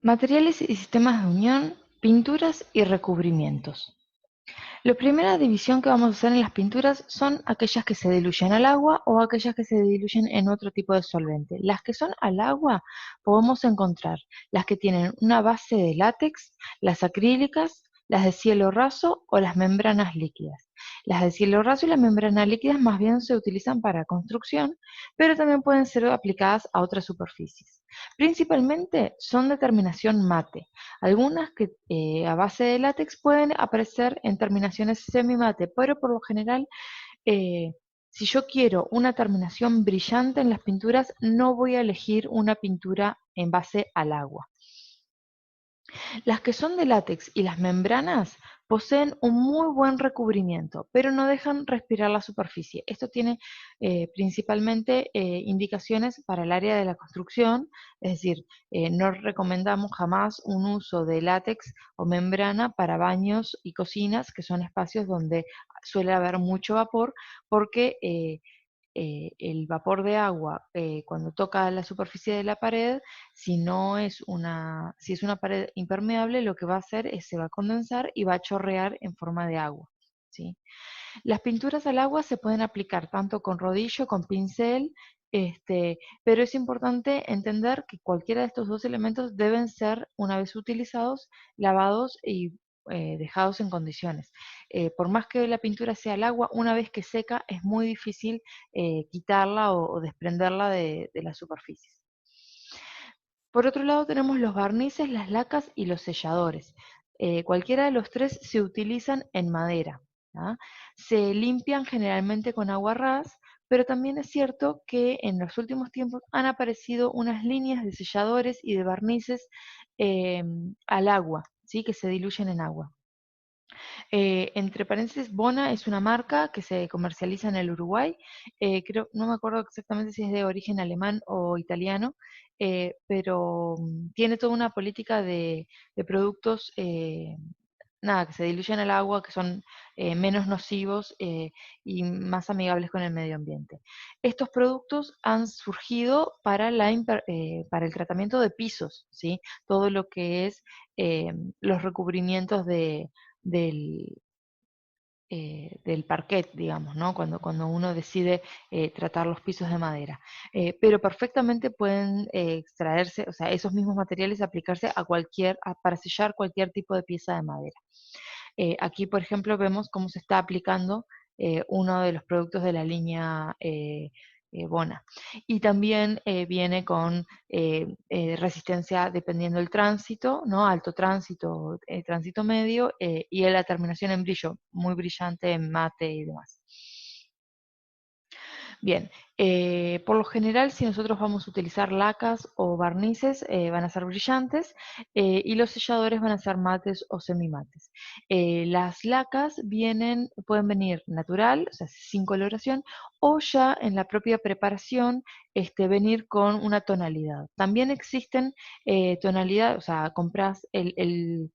Materiales y sistemas de unión, pinturas y recubrimientos. La primera división que vamos a hacer en las pinturas son aquellas que se diluyen al agua o aquellas que se diluyen en otro tipo de solvente. Las que son al agua podemos encontrar las que tienen una base de látex, las acrílicas, las de cielo raso o las membranas líquidas. Las de cielo raso y las membranas líquidas más bien se utilizan para construcción, pero también pueden ser aplicadas a otras superficies. Principalmente son de terminación mate. Algunas que a base de látex pueden aparecer en terminaciones semimate, pero por lo general, eh, si yo quiero una terminación brillante en las pinturas, no voy a elegir una pintura en base al agua. Las que son de látex y las membranas poseen un muy buen recubrimiento, pero no dejan respirar la superficie. Esto tiene principalmente indicaciones para el área de la construcción, es decir, no recomendamos jamás un uso de látex o membrana para baños y cocinas, que son espacios donde suele haber mucho vapor, porque el vapor de agua cuando toca la superficie de la pared, si es una pared impermeable, lo que va a hacer es se va a condensar y va a chorrear en forma de agua, ¿sí? Las pinturas al agua se pueden aplicar tanto con rodillo, con pincel, pero es importante entender que cualquiera de estos dos elementos deben ser, una vez utilizados, lavados y dejados en condiciones. Por más que la pintura sea al agua, una vez que seca es muy difícil quitarla o desprenderla de las superficies. Por otro lado tenemos los barnices, las lacas y los selladores. Cualquiera de los tres se utilizan en madera. ¿Ah? Se limpian generalmente con agua ras, pero también es cierto que en los últimos tiempos han aparecido unas líneas de selladores y de barnices al agua, ¿sí? Que se diluyen en agua. Entre paréntesis, Bona es una marca que se comercializa en el Uruguay. Creo, no me acuerdo exactamente si es de origen alemán o italiano, pero tiene toda una política de productos nada, que se diluyen al agua, que son menos nocivos y más amigables con el medio ambiente. Estos productos han surgido para, para el tratamiento de pisos, ¿sí? Todo lo que es los recubrimientos del, del parquet, digamos, ¿no? Cuando uno decide tratar los pisos de madera. Pero perfectamente pueden extraerse, o sea, esos mismos materiales aplicarse a para sellar cualquier tipo de pieza de madera. Aquí, por ejemplo, vemos cómo se está aplicando uno de los productos de la línea Bona. Y también viene con resistencia dependiendo del tránsito, ¿no? Alto tránsito, tránsito medio, y la terminación en brillo, muy brillante en mate y demás. Bien, por lo general, si nosotros vamos a utilizar lacas o barnices, van a ser brillantes y los selladores van a ser mates o semimates. Las lacas pueden venir natural, o sea, sin coloración, o ya en la propia preparación venir con una tonalidad. También existen tonalidades, o sea, compras el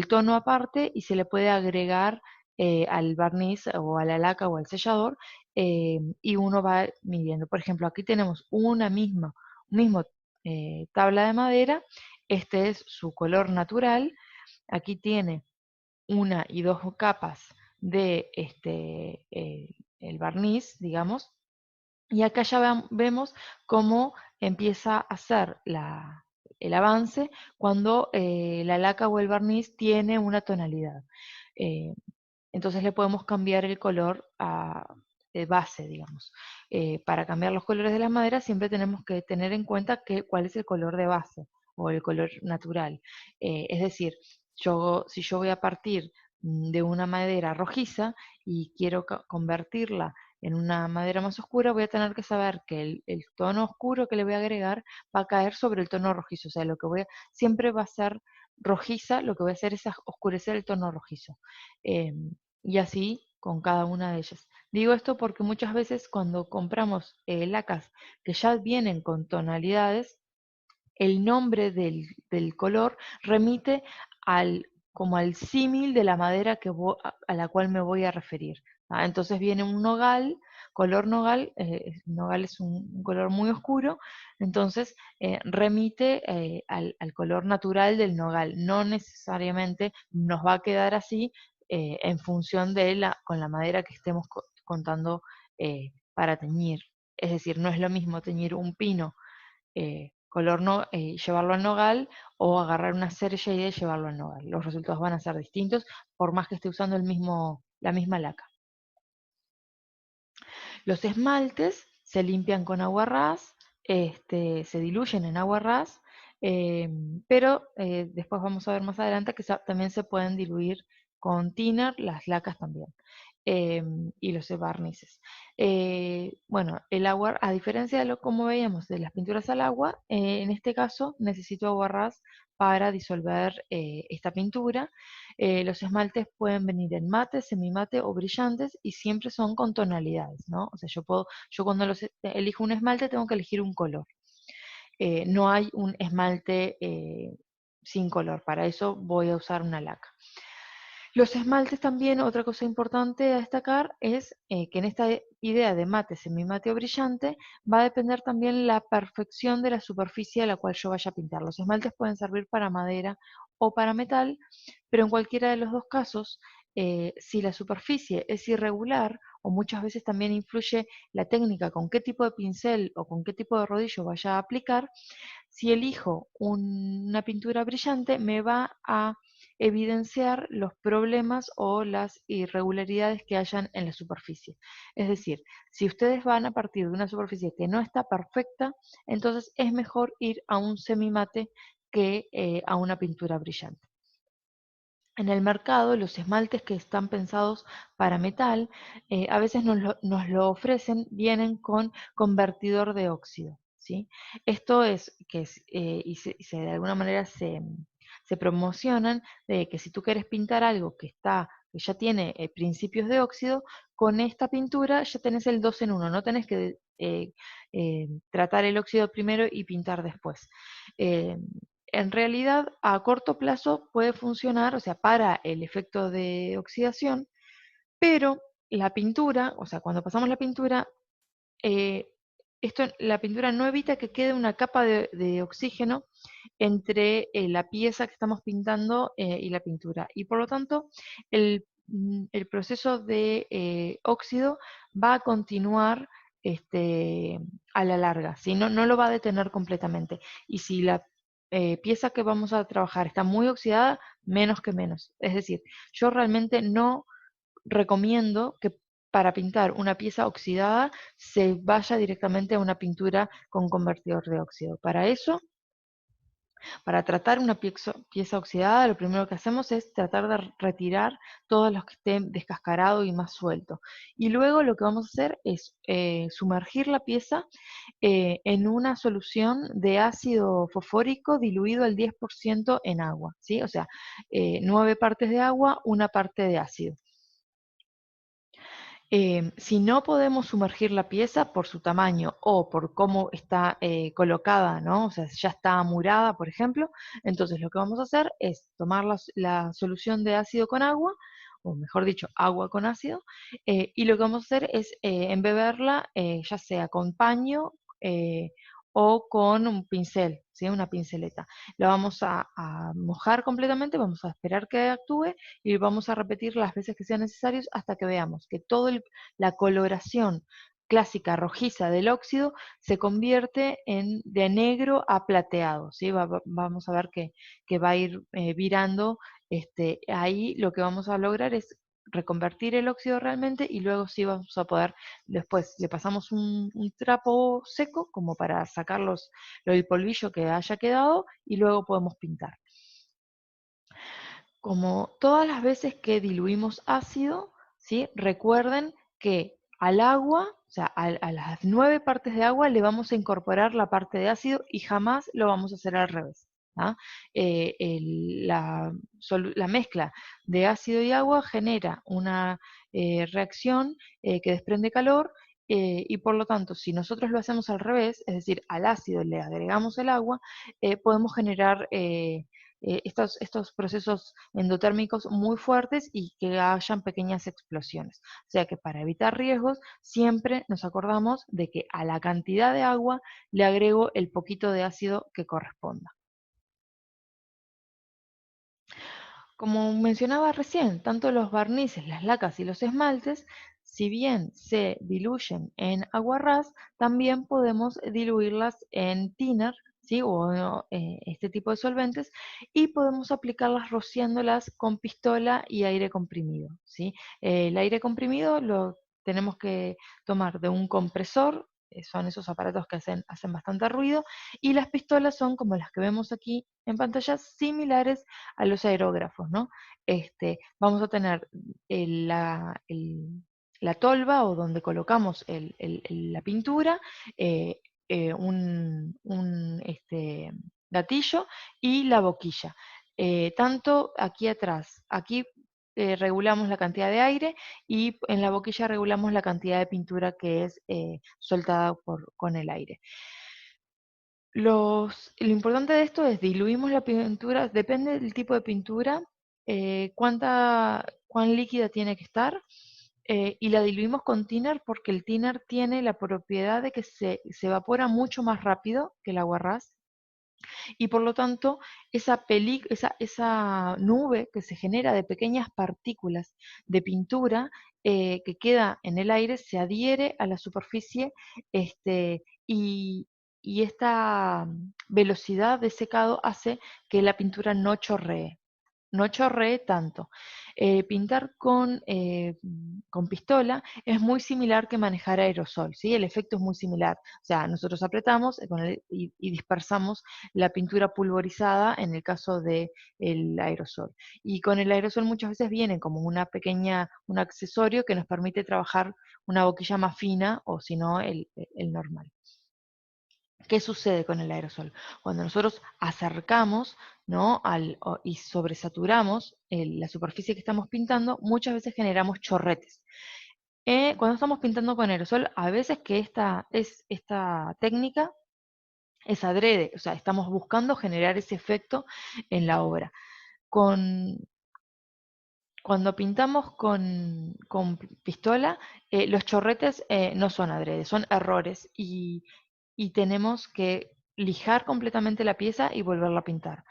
tono aparte y se le puede agregar al barniz o a la laca o al sellador y uno va midiendo. Por ejemplo, aquí tenemos un mismo tabla de madera, este es su color natural, aquí tiene una y dos capas de el barniz, digamos, y acá ya vemos cómo empieza a hacer el avance cuando la laca o el barniz tiene una tonalidad. Eh, entonces le podemos cambiar el color de base, digamos. Para cambiar los colores de las maderas siempre tenemos que tener en cuenta cuál es el color de base o el color natural. Es decir, si yo voy a partir de una madera rojiza y quiero convertirla en una madera más oscura, voy a tener que saber que el tono oscuro que le voy a agregar va a caer sobre el tono rojizo. O sea, siempre va a ser rojiza, lo que voy a hacer es oscurecer el tono rojizo. Y así con cada una de ellas. Digo esto porque muchas veces cuando compramos lacas que ya vienen con tonalidades, el nombre del color remite como al símil de la madera a la cual me voy a referir. ¿Ah? Entonces viene un nogal color nogal, nogal es un color muy oscuro, entonces remite al color natural del nogal. No necesariamente nos va a quedar así en función de con la madera que estemos contando para teñir. Es decir, no es lo mismo teñir un pino color no, llevarlo al nogal o agarrar una cerilla y llevarlo al nogal. Los resultados van a ser distintos por más que esté usando la misma laca. Los esmaltes se limpian con agua ras, se diluyen en agua ras, pero después vamos a ver más adelante que también se pueden diluir con thinner, las lacas también, y los barnices. Bueno, el agua, a diferencia de lo como veíamos de las pinturas al agua, en este caso necesito agua ras para disolver esta pintura. Los esmaltes pueden venir en mate, semimate o brillantes y siempre son con tonalidades, ¿no? O sea, yo cuando elijo un esmalte tengo que elegir un color. No hay un esmalte sin color, para eso voy a usar una laca. Los esmaltes también, otra cosa importante a destacar es que en esta idea de mate, semimate o brillante, va a depender también la perfección de la superficie a la cual yo vaya a pintar. Los esmaltes pueden servir para madera o para metal, pero en cualquiera de los dos casos, si la superficie es irregular, o muchas veces también influye la técnica con qué tipo de pincel o con qué tipo de rodillo vaya a aplicar, si elijo una pintura brillante, me va a evidenciar los problemas o las irregularidades que hayan en la superficie. Es decir, si ustedes van a partir de una superficie que no está perfecta, entonces es mejor ir a un semimate que a una pintura brillante. En el mercado, los esmaltes que están pensados para metal, a veces nos lo ofrecen, vienen con convertidor de óxido, ¿sí? Esto es que de alguna manera se promocionan de que si tú quieres pintar algo que ya tiene principios de óxido, con esta pintura ya tenés el 2 en 1, no tenés que tratar el óxido primero y pintar después. En realidad, a corto plazo puede funcionar, o sea, para el efecto de oxidación, pero la pintura, o sea, cuando pasamos la pintura, eh, la pintura no evita que quede una capa de oxígeno entre la pieza que estamos pintando y la pintura. Y por lo tanto, el proceso de óxido va a continuar a la larga, ¿sí? No lo va a detener completamente. Y si la pieza que vamos a trabajar está muy oxidada, menos que menos. Es decir, yo realmente no recomiendo que para pintar una pieza oxidada se vaya directamente a una pintura con convertidor de óxido. Para eso, para tratar una pieza oxidada, lo primero que hacemos es tratar de retirar todos los que estén descascarados y más sueltos. Y luego lo que vamos a hacer es sumergir la pieza en una solución de ácido fosfórico diluido al 10% en agua, ¿sí? O sea, 9 partes de agua, una parte de ácido. Si no podemos sumergir la pieza por su tamaño o por cómo está colocada, ¿no? O sea, ya está amurada, por ejemplo, entonces lo que vamos a hacer es tomar la solución de ácido con agua, o mejor dicho, agua con ácido, y lo que vamos a hacer es embeberla ya sea con paño o con un pincel, ¿sí? Una pinceleta. La vamos a mojar completamente, vamos a esperar que actúe y vamos a repetir las veces que sean necesarios hasta que veamos que toda la coloración clásica rojiza del óxido se convierte de negro a plateado, ¿sí? Vamos a ver que va a ir virando, ahí lo que vamos a lograr es reconvertir el óxido realmente y luego sí vamos a poder, después le pasamos un trapo seco como para sacar el polvillo que haya quedado y luego podemos pintar. Como todas las veces que diluimos ácido, ¿sí? Recuerden que al agua, o sea, a las 9 partes de agua le vamos a incorporar la parte de ácido y jamás lo vamos a hacer al revés. La mezcla de ácido y agua genera una reacción que desprende calor y por lo tanto, si nosotros lo hacemos al revés, es decir, al ácido le agregamos el agua, podemos generar estos procesos endotérmicos muy fuertes y que hayan pequeñas explosiones. O sea que para evitar riesgos, siempre nos acordamos de que a la cantidad de agua le agrego el poquito de ácido que corresponda. Como mencionaba recién, tanto los barnices, las lacas y los esmaltes, si bien se diluyen en aguarrás, también podemos diluirlas en thinner, ¿sí? O este tipo de solventes, y podemos aplicarlas rociándolas con pistola y aire comprimido, ¿sí? El aire comprimido lo tenemos que tomar de un compresor, son esos aparatos que hacen bastante ruido, y las pistolas son como las que vemos aquí en pantalla, similares a los aerógrafos, ¿no? Vamos a tener la tolva o donde colocamos la pintura, eh, un gatillo y la boquilla. Tanto aquí atrás, aquí regulamos la cantidad de aire y en la boquilla regulamos la cantidad de pintura que es soltada con el aire. Lo importante de esto es diluimos la pintura, depende del tipo de pintura, cuán líquida tiene que estar, y la diluimos con thinner porque el thinner tiene la propiedad de que se evapora mucho más rápido que el aguarrás, y por lo tanto esa nube que se genera de pequeñas partículas de pintura que queda en el aire se adhiere a la superficie, y, y esta velocidad de secado hace que la pintura no chorree tanto. Pintar con pistola es muy similar que manejar aerosol, ¿sí? El efecto es muy similar. O sea, nosotros apretamos y dispersamos la pintura pulverizada en el caso del aerosol. Y con el aerosol muchas veces viene como un accesorio que nos permite trabajar una boquilla más fina o si no el normal. ¿Qué sucede con el aerosol? Cuando nosotros acercamos, ¿no? Y sobresaturamos la superficie que estamos pintando, muchas veces generamos chorretes. Cuando estamos pintando con aerosol, a veces que esta técnica es adrede, o sea, estamos buscando generar ese efecto en la obra. Cuando pintamos con pistola, los chorretes no son adrede, son errores y tenemos que lijar completamente la pieza y volverla a pintar.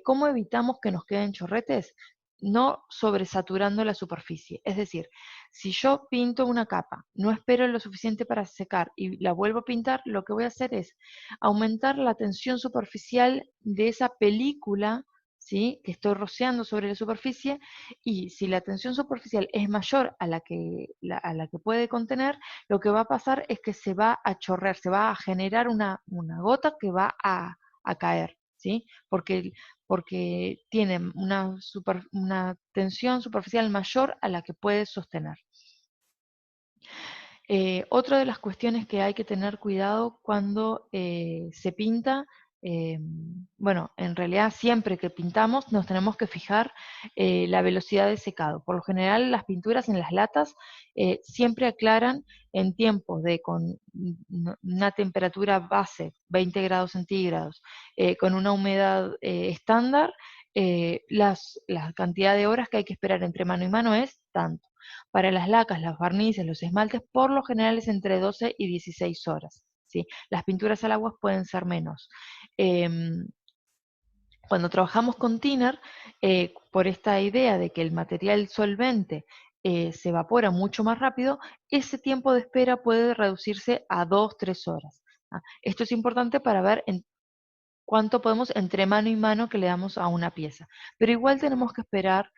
¿Cómo evitamos que nos queden chorretes? No sobresaturando la superficie. Es decir, si yo pinto una capa, no espero lo suficiente para secar y la vuelvo a pintar, lo que voy a hacer es aumentar la tensión superficial de esa película, ¿sí? Que estoy rociando sobre la superficie, y si la tensión superficial es mayor a la que puede contener, lo que va a pasar es que se va a chorrear, se va a generar una gota que va a caer, ¿sí? Porque tiene una tensión superficial mayor a la que puede sostener. Otra de las cuestiones que hay que tener cuidado cuando se pinta, eh, bueno, en realidad siempre que pintamos nos tenemos que fijar la velocidad de secado. Por lo general las pinturas en las latas siempre aclaran en tiempos de con una temperatura base, 20 grados centígrados, con una humedad estándar, la cantidad de horas que hay que esperar entre mano y mano es tanto. Para las lacas, los barnices, los esmaltes, por lo general es entre 12 y 16 horas, ¿sí? Las pinturas al agua pueden ser menos. Em, Cuando trabajamos con thinner, por esta idea de que el material solvente se evapora mucho más rápido, ese tiempo de espera puede reducirse a 2-3 horas. ¿Ah? Esto es importante para ver cuánto podemos entre mano y mano que le damos a una pieza. Pero igual tenemos que esperar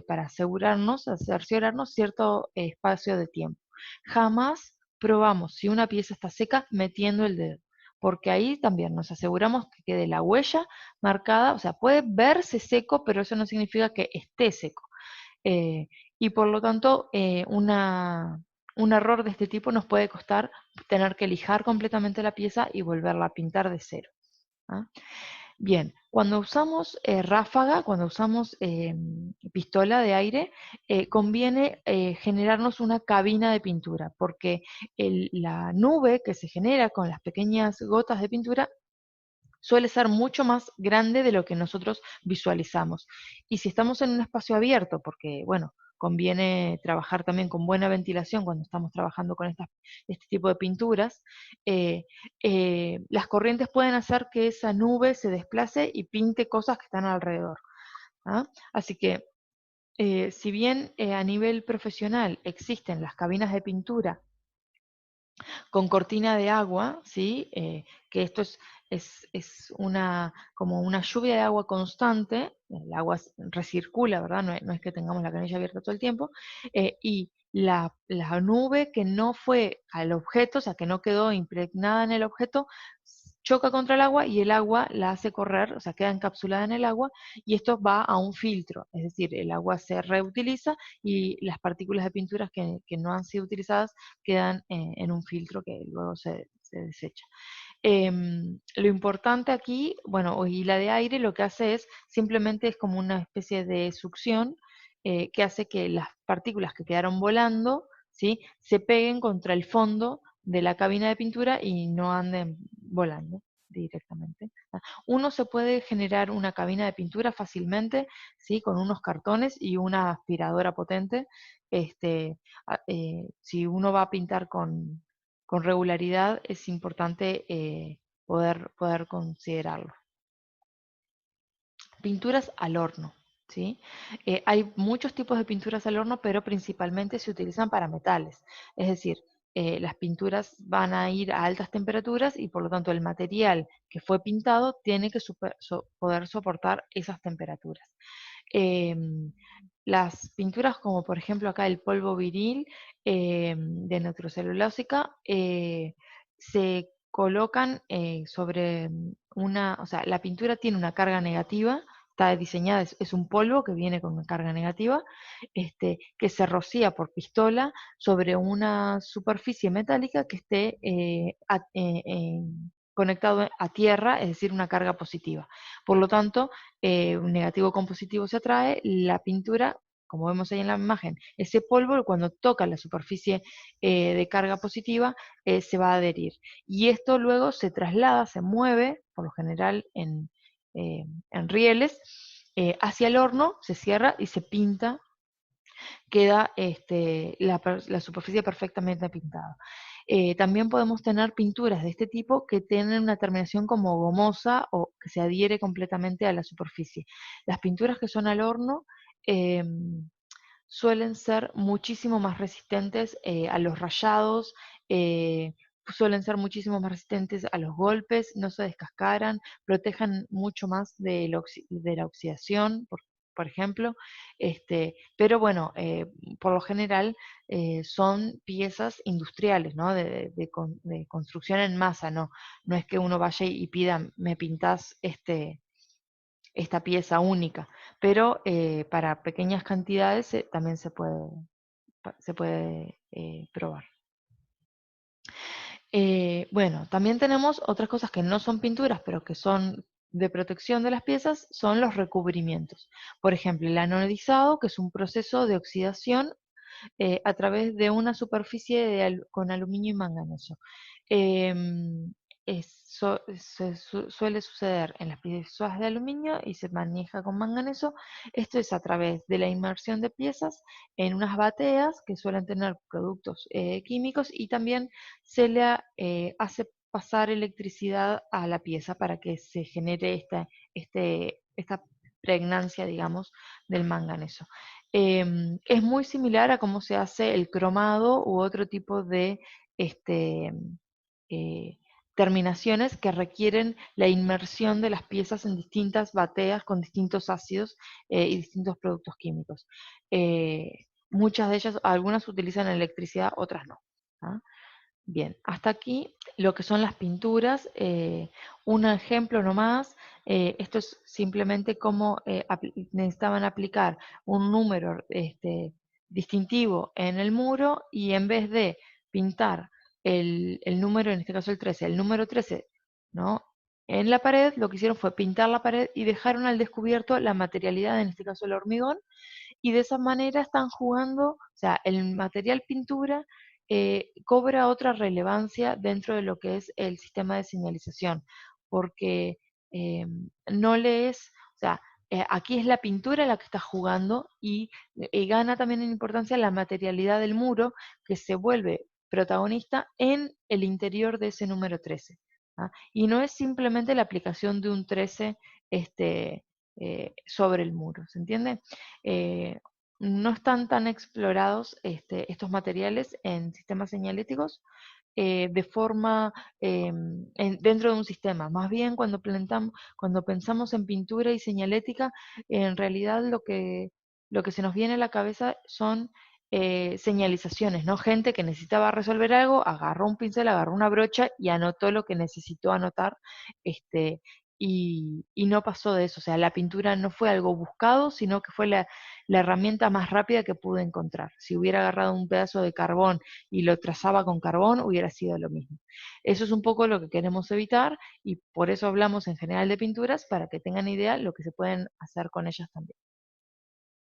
para asegurarnos, cerciorarnos cierto espacio de tiempo. Jamás probamos si una pieza está seca metiendo el dedo, porque ahí también nos aseguramos que quede la huella marcada, o sea, puede verse seco, pero eso no significa que esté seco. Eh, y por lo tanto, un error de este tipo nos puede costar tener que lijar completamente la pieza y volverla a pintar de cero. ¿Ah? Bien, cuando usamos ráfaga, cuando usamos pistola de aire, conviene generarnos una cabina de pintura, porque la nube que se genera con las pequeñas gotas de pintura suele ser mucho más grande de lo que nosotros visualizamos. Y si estamos en un espacio abierto, porque, bueno, conviene trabajar también con buena ventilación cuando estamos trabajando con este tipo de pinturas, eh, las corrientes pueden hacer que esa nube se desplace y pinte cosas que están alrededor. ¿Ah? Así que, si bien a nivel profesional existen las cabinas de pintura con cortina de agua, ¿sí? Que esto es como una lluvia de agua constante, el agua recircula, ¿verdad? No es que tengamos la canilla abierta todo el tiempo, y la nube que no fue al objeto, o sea, que no quedó impregnada en el objeto, choca contra el agua y el agua la hace correr, o sea, queda encapsulada en el agua, y esto va a un filtro, es decir, el agua se reutiliza y las partículas de pinturas que no han sido utilizadas quedan en un filtro que luego se desecha. Lo importante aquí, bueno, y la de aire lo que hace es, simplemente es como una especie de succión que hace que las partículas que quedaron volando, ¿sí? Se peguen contra el fondo de la cabina de pintura y no anden volando directamente. Uno se puede generar una cabina de pintura fácilmente, ¿sí? Con unos cartones y una aspiradora potente. Si uno va a pintar con regularidad, es importante poder considerarlo. Pinturas al horno, ¿sí? Hay muchos tipos de pinturas al horno, pero principalmente se utilizan para metales. Es decir, las pinturas van a ir a altas temperaturas y por lo tanto el material que fue pintado tiene que poder soportar esas temperaturas. Las pinturas como por ejemplo acá el polvo viril de nitrocelulósica se colocan sobre o sea, la pintura tiene una carga negativa, está diseñada, es un polvo que viene con una carga negativa, que se rocía por pistola sobre una superficie metálica que esté conectado a tierra, es decir, una carga positiva. Por lo tanto, un negativo con positivo se atrae, la pintura, como vemos ahí en la imagen, ese polvo cuando toca la superficie de carga positiva se va a adherir. Y esto luego se traslada, se mueve, por lo general en rieles, hacia el horno, se cierra y se pinta, queda la superficie perfectamente pintada. También podemos tener pinturas de este tipo que tienen una terminación como gomosa o que se adhiere completamente a la superficie. Las pinturas que son al horno suelen ser muchísimo más resistentes a los rayados, suelen ser muchísimo más resistentes a los golpes, no se descascaran, protegen mucho más de la oxidación, por ejemplo, pero bueno, por lo general son piezas industriales, ¿no? De construcción en masa, no es que uno vaya y pida, me pintás esta pieza única, pero para pequeñas cantidades también se puede probar. Bueno, también tenemos otras cosas que no son pinturas, pero que son de protección de las piezas, son los recubrimientos. Por ejemplo, el anodizado, que es un proceso de oxidación a través de una superficie con aluminio y manganeso. Eso suele suceder en las piezas de aluminio y se maneja con manganeso. Esto es a través de la inmersión de piezas en unas bateas que suelen tener productos químicos y también se le hace pasar electricidad a la pieza para que se genere esta pregnancia, digamos, del manganeso. Es muy similar a cómo se hace el cromado u otro tipo de este, eh, terminaciones que requieren la inmersión de las piezas en distintas bateas con distintos ácidos y distintos productos químicos. Muchas de ellas, algunas utilizan electricidad, otras no. ¿Ah? Bien, hasta aquí lo que son las pinturas. Un ejemplo nomás, esto es simplemente cómo necesitaban aplicar un número distintivo en el muro y en vez de pintar el número, en este caso el número 13, ¿no? En la pared, lo que hicieron fue pintar la pared y dejaron al descubierto la materialidad, en este caso el hormigón, y de esa manera están jugando, o sea, el material pintura cobra otra relevancia dentro de lo que es el sistema de señalización, porque no le es, o sea, aquí es la pintura la que está jugando y gana también en importancia la materialidad del muro que se vuelve protagonista en el interior de ese número 13. ¿Ah? Y no es simplemente la aplicación de un 13 este, sobre el muro, ¿se entiende? Eh, no están tan explorados estos materiales en sistemas señaléticos de forma dentro de un sistema. Más bien cuando pensamos en pintura y señalética, en realidad lo que se nos viene a la cabeza son señalizaciones, ¿no? Gente que necesitaba resolver algo, agarró un pincel, agarró una brocha y anotó lo que necesitó anotar, y no pasó de eso. O sea, la pintura no fue algo buscado, sino que fue la herramienta más rápida que pude encontrar. Si hubiera agarrado un pedazo de carbón y lo trazaba con carbón, hubiera sido lo mismo. Eso es un poco lo que queremos evitar y por eso hablamos en general de pinturas, para que tengan idea lo que se pueden hacer con ellas también.